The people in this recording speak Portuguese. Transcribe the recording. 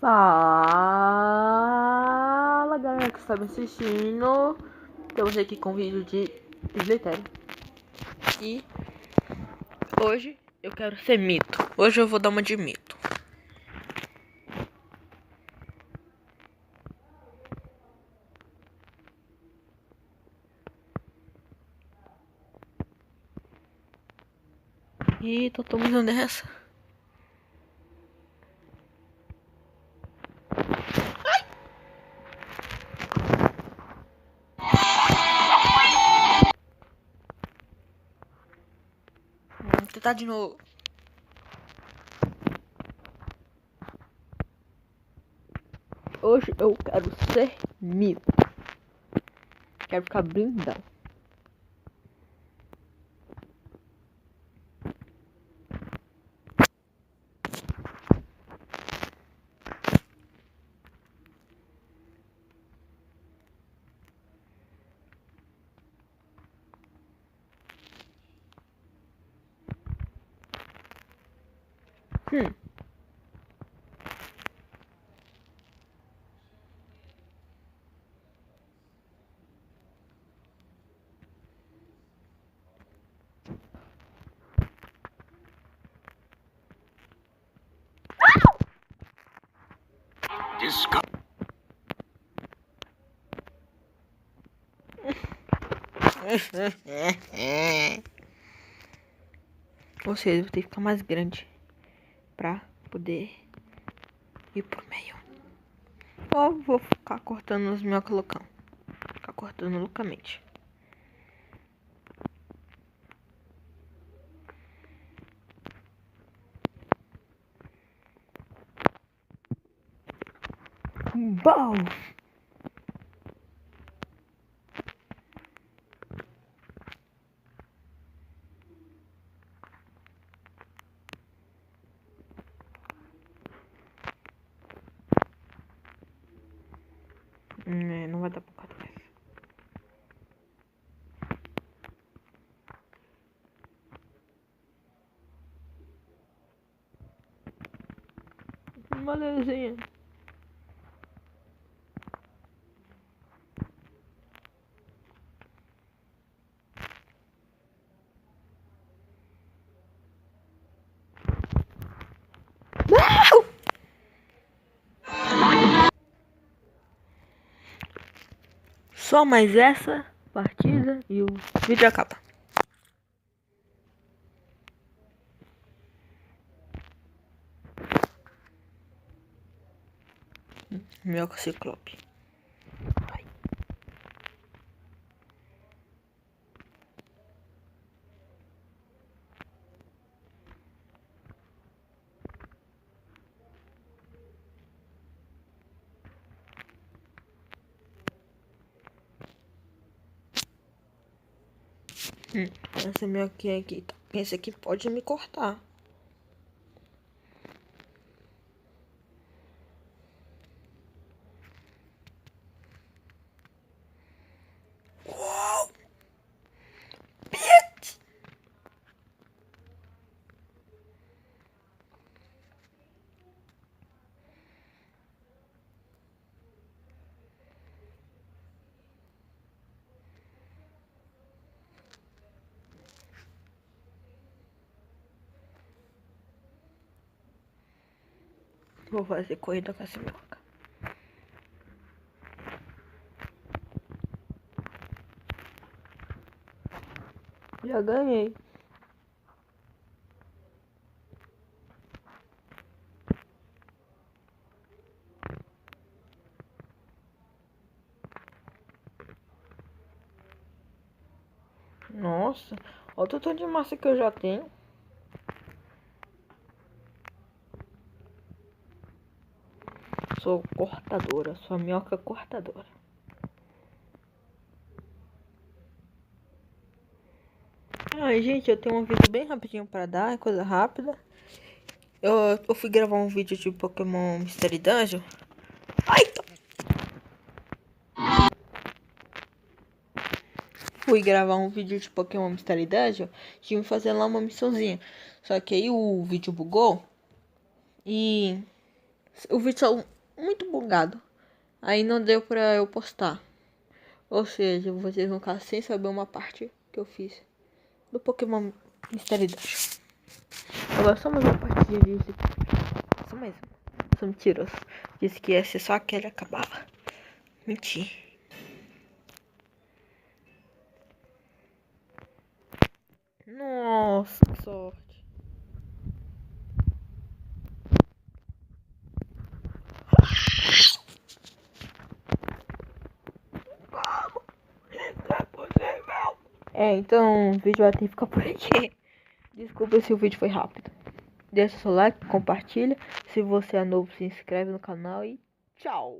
Fala galera que está me assistindo. Estamos aqui com um vídeo de Slytherin. E hoje eu quero ser mito. Hoje eu vou dar uma de mito. E tô tomando essa. Vamos tentar de novo. Hoje eu quero ser mito. Quero ficar blindão. Ou seja, vou ter que ficar mais grande pra poder ir pro meio. Ou vou ficar cortando os minhocas loucão. Ficar cortando loucamente. Bom. Não vai dar por causa dessa. Belezinha. Só mais essa partida e o vídeo acaba. Meu ciclope. Ai. Essa minha aqui. Esse aqui pode me cortar. Uau! Bitch! Vou fazer corrida com essa minhoca. Já ganhei. Nossa, olha o tanto de massa que eu já tenho. Sou cortadora, sou a minhoca cortadora. Ai, gente, eu tenho um vídeo bem rapidinho pra dar, é coisa rápida. Eu fui gravar um vídeo de Pokémon Mystery Dungeon. Ai, fui gravar um vídeo de Pokémon Mystery Dungeon. Tive que fazer lá uma missãozinha. Só que aí o vídeo bugou. E O vídeo saiu muito bugado. Aí não deu pra eu postar. Ou seja, vocês vão ficar sem saber uma parte que eu fiz do Pokémon Misteridade. Agora só mais uma partida disso. Só mais uma. São mentirosos. Disse que ia ser só aquele e acabava. Mentir. Nossa, que sorte. Então o vídeo vai ter que ficar por aqui. Desculpa se o vídeo foi rápido. Deixa seu like, compartilha. Se você é novo, se inscreve no canal e tchau!